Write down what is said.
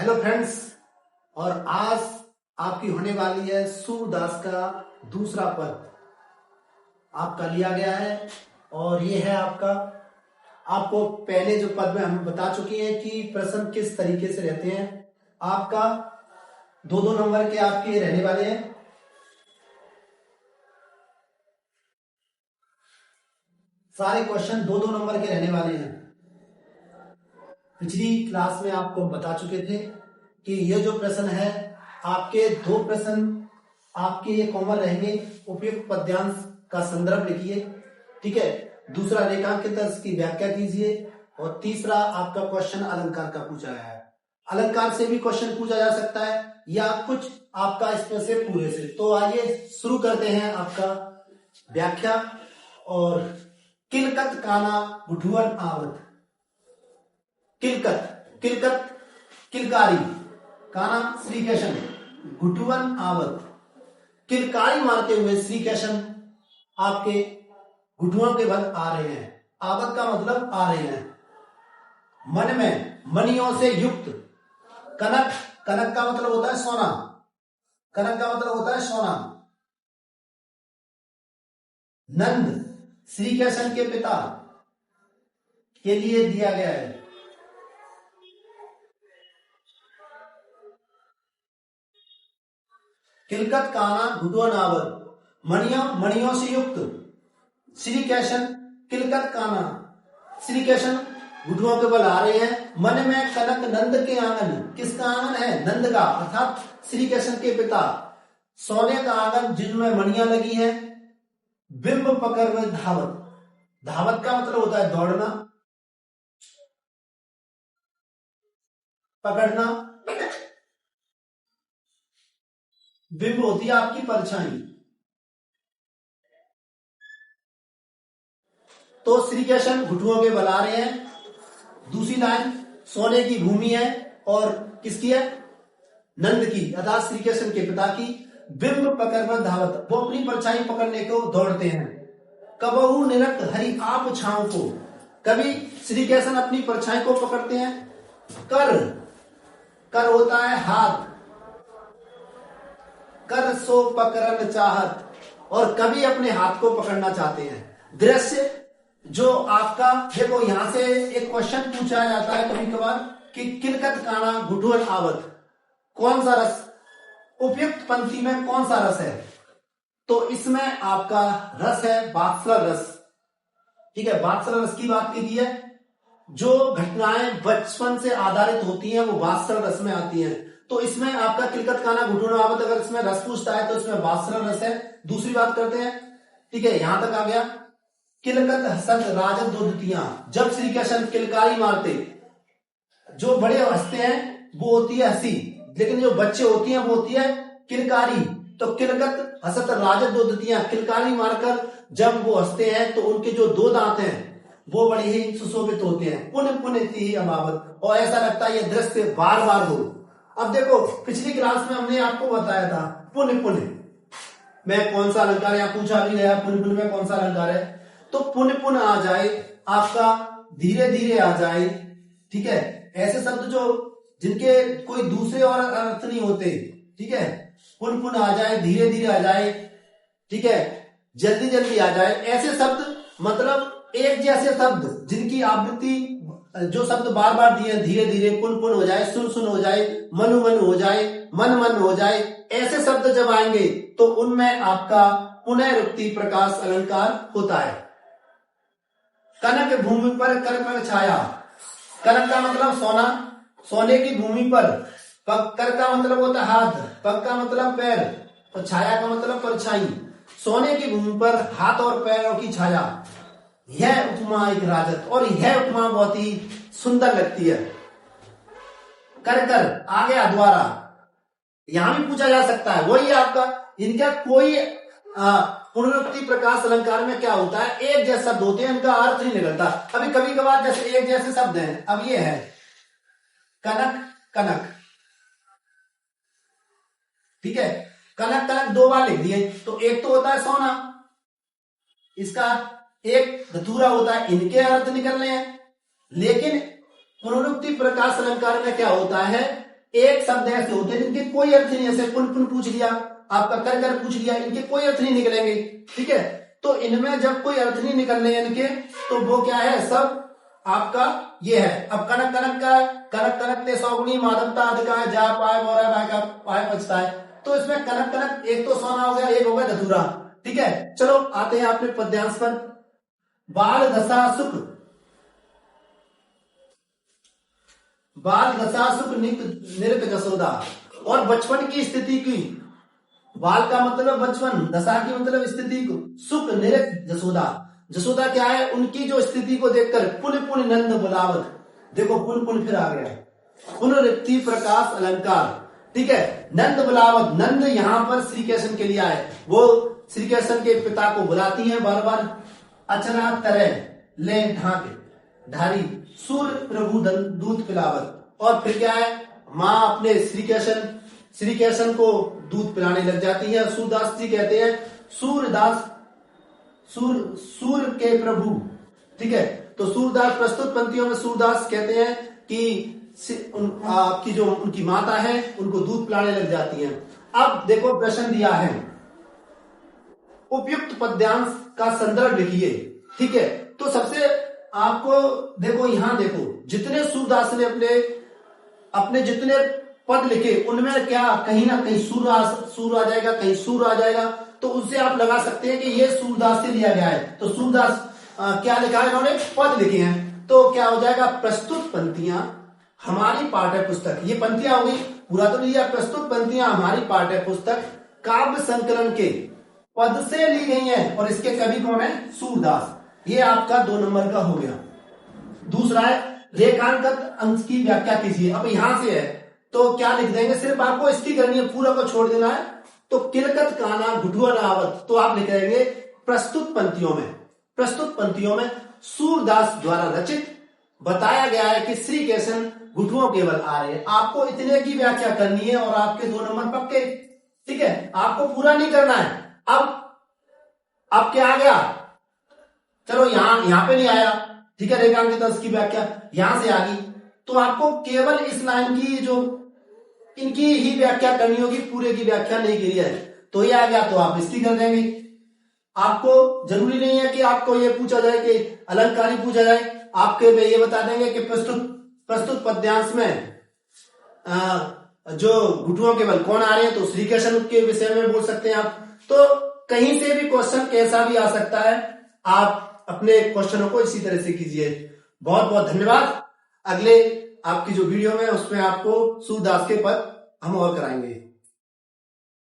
Hello friends. और आज आपकी होने वाली है सूरदास का दूसरा पद आपका लिया गया है। और ये है आपका, आपको पहले जो पद में हम बता चुके हैं कि प्रश्न किस तरीके से रहते हैं। आपका दो दो नंबर के आपके रहने वाले हैं। सारे क्वेश्चन दो दो नंबर के रहने वाले हैं। पिछली क्लास में आपको बता चुके थे कि ये जो प्रश्न है, आपके दो प्रश्न आपके ये कॉमन रहेंगे। उपयुक्त पद्यांश का संदर्भ लिखिए, ठीक है। दूसरा रेखांकित अर्थ की व्याख्या कीजिए। और तीसरा आपका क्वेश्चन अलंकार का पूछा गया है। अलंकार से भी क्वेश्चन पूछा जा सकता है या कुछ आपका इसमें से पूरे से। तो आइए शुरू करते हैं आपका व्याख्या। और किलकत काना गुठुअन आवत। किलकत, किलकत किलकारी, काना श्री कृष्ण, गुटुवन आवत। किलकारी मारते हुए श्री कृष्ण आपके घुटुओं के बल आ रहे हैं। आवत का मतलब आ रहे हैं। मन में मणियों से युक्त। कनक, कनक का मतलब होता है सोना। कनक का मतलब होता है सोना। नंद श्री कृष्ण के पिता के लिए दिया गया है। किलकत काना घुटुअन आवत, मणियों से युक्त श्री कृष्ण। किलकत काना, श्री कृष्ण घुटुओं के बल आ रहे हैं। मन में कनक नंद के आंगन, किसका आंगन है? नंद का, अर्थात श्री कृष्ण के पिता। सोने का आंगन जिनमें मणियां लगी हैं। बिंब पकड़ में धावत, धावत का मतलब होता है दौड़ना, पकड़ना। बिंब होती है आपकी परछाई। तो श्री कृष्ण घुटुओं के बल आ रहे हैं। दूसरी लाइन, सोने की भूमि है और किसकी है? नंद की, अर्थात श्री कृष्ण के पिता की। बिंब पकड़ धावत, वो अपनी परछाई पकड़ने को दौड़ते हैं। कबहू निरक्त हरि आप छाओ को, कभी श्री कृष्ण अपनी परछाई को पकड़ते हैं। कर, कर होता है हाथ, कर सो पकड़न चाहत, और कभी अपने हाथ को पकड़ना चाहते हैं। दृश्य जो आपका, देखो यहां से एक क्वेश्चन पूछा जाता है कभी कभार कि किलकत काना घुटुअन आवत, कौन सा रस, उपयुक्त पंक्ति में कौन सा रस है? तो इसमें आपका रस है वात्सल रस, ठीक है। वात्सल रस की बात की है। जो घटनाएं बचपन से आधारित होती हैं वो वात्सल रस में आती हैं। तो इसमें आपका किलकत काना घुटुअन आवत, अगर इसमें रस पूछता है तो इसमें वात्सल रस है। दूसरी बात करते हैं, ठीक है, यहां तक आ गया। किलकत हसत राजद दुतियां, जब श्री कृष्ण किलकारी मारते, जो बड़े हंसते हैं वो होती है हंसी, लेकिन जो बच्चे होती हैं वो होती है किलकारी। तो किलकत हसत राजद दुतियां, किलकारी मारकर जब वो हंसते हैं तो उनके जो दो दांत हैं वो बड़े ही सुशोभित होते हैं। पुण्य पुण्य थी अमावत, और ऐसा लगता है ये दृश्य बार बार हो। अब देखो पिछली क्लास में हमने आपको बताया था पुण्य पुण्य में कौन सा अलंकार, यहाँ पूछा भी गया पुण्य पुण्य में कौन सा अलंकार है। तो पुण्य पुण्य आ जाए, आपका धीरे धीरे आ जाए, ठीक है। ऐसे शब्द जो जिनके कोई दूसरे और अर्थ नहीं होते, ठीक है। पुण्य पुण्य आ जाए, धीरे धीरे आ जाए, ठीक है, जल्दी जल्दी आ जाए, ऐसे शब्द, मतलब एक जैसे शब्द जिनकी आवृत्ति, जो शब्द बार बार दिए, धीरे धीरे, पुन पुन हो जाए, सुन सुन हो जाए, मनु मन हो जाए, मन मन हो जाए, ऐसे शब्द जब आएंगे तो उनमें आपका पुनरुक्ति प्रकाश अलंकार होता है। कनक भूमि पर कर कर छाया, कनक का मतलब सोना, सोने की भूमि पर। कर का मतलब होता है हाथ, पग का मतलब पैर, और छाया का मतलब परछाई। सोने की भूमि पर हाथ और पैरों की छाया, यह उपमा एक राजत, और यह उपमा बहुत ही सुंदर लगती है। कर कर आ गया द्वारा, यहां भी पूछा जा सकता है, वही आपका इनका कोई पुनरुक्ति प्रकाश अलंकार में क्या होता है, एक जैसे शब्द होते हैं, इनका अर्थ नहीं निकलता। अभी कभी कभार जैसे एक जैसे शब्द हैं, अब ये है कनक कनक, ठीक है। कनक कनक दो बार लिख दिए, तो एक तो होता है सोना, इसका एक धतूरा होता है, इनके अर्थ निकलने हैं। लेकिन पुनरुक्ति प्रकाश अलंकार में क्या होता है, एक शब्द ऐसे होते हैं जिनके कोई अर्थ नहीं, ऐसे पुन पुन पूछ लिया, आपका कर कर पूछ लिया, इनके कोई अर्थ नहीं निकलेंगे। ठीक है, तो इनमें जब कोई अर्थ नहीं निकलने इनके, तो वो क्या है, सब आपका ये है। अब कनक कनक का कनक कनक ते सौगुनी माधवता अधिका जा पाए मोरा भाई का पाए पचता है। तो इसमें कनक कनक एक तो सोना हो गया, एक हो गया धतूरा। ठीक है, चलो आते हैं आपने पद्यांश पर। बाल दशा सुख, बाल दशा सुख नृत जसोदा, और बचपन की स्थिति की, बाल का मतलब बचपन, दशा की मतलब स्थिति को, सुख नृत जसोदा, जसोदा क्या है, उनकी जो स्थिति को देखकर पुन पुन नंद बुलावत, देखो पुन पुन फिर आ गया, पुनरुक्ति प्रकाश अलंकार। ठीक है, नंद बुलावत, नंद यहां पर श्री कृष्ण के लिए आए, वो श्री कृष्ण के पिता को बुलाती हैं बार बार। अचना तरह ले ढाके धारी सूर्य प्रभु दूध पिलावत, और फिर क्या है, माँ अपने श्री कृष्ण को दूध पिलाने लग जाती है। सूरदास जी कहते हैं, सूरदास सूर्य के प्रभु। ठीक है, तो सूरदास प्रस्तुत पंक्तियों में सूरदास कहते हैं कि आपकी जो उनकी माता है उनको दूध पिलाने लग जाती है। अब देखो प्रश्न दिया है, उपयुक्त पद्यांश का संदर्भ लिखिए। ठीक है, तो सबसे आपको देखो, यहां देखो जितने सूरदास ने अपने जितने पद लिखे उनमें क्या कहीं ना कहीं सूर आ जाएगा, कहीं सूर आ जाएगा, तो उससे आप लगा सकते हैं कि ये सूरदास से लिया गया है। तो सूरदास क्या लिखा है, इन्होंने पद लिखे हैं, तो क्या हो जाएगा, प्रस्तुत पंक्तियां हमारी पाठ्य पुस्तक, ये पंक्तियां हो गई, पूरा तो लिया, प्रस्तुत पंक्तियां हमारी पाठ्य पुस्तक काव्य संकलन के पद से ली गई हैं, और इसके कवि कौन है, सूरदास। ये आपका 2 नंबर का हो गया। दूसरा है रेखांकित अंश की व्याख्या कीजिए। अब यहां से है तो क्या लिख देंगे, सिर्फ आपको इसकी करनी है, पूरा को छोड़ देना है। तो किलकत काना घुटुआ रावत, तो आप लिख देंगे प्रस्तुत पंक्तियों में सूरदास द्वारा रचित बताया गया है कि श्री कृष्ण घुटुओं केवल आ रहे हैं। आपको इतने की व्याख्या करनी है और आपके 2 नंबर पक्के। ठीक है, आपको पूरा नहीं करना है। अब क्या आ गया, चलो यहां पे नहीं आया, ठीक है, रेखांकित अंश की व्याख्या यहां से आ गई, तो आपको केवल इस लाइन की जो इनकी ही व्याख्या करनी होगी, पूरे की व्याख्या नहीं की है। तो ये आ गया तो आप इसकी कर देंगे। आपको जरूरी नहीं है कि आपको ये पूछा जाए कि अलंकारी पूछा जाए, आपके में ये बता देंगे कि प्रस्तुत पद्यांश में जो घुटुओं केवल कौन आ रहे हैं, तो श्री कृष्ण के विषय में बोल सकते हैं आप। तो कहीं से भी क्वेश्चन कैसा भी आ सकता है, आप अपने क्वेश्चनों को इसी तरह से कीजिए। बहुत बहुत धन्यवाद। अगले आपकी जो वीडियो में उसमें आपको सूरदास के पद हम और कराएंगे।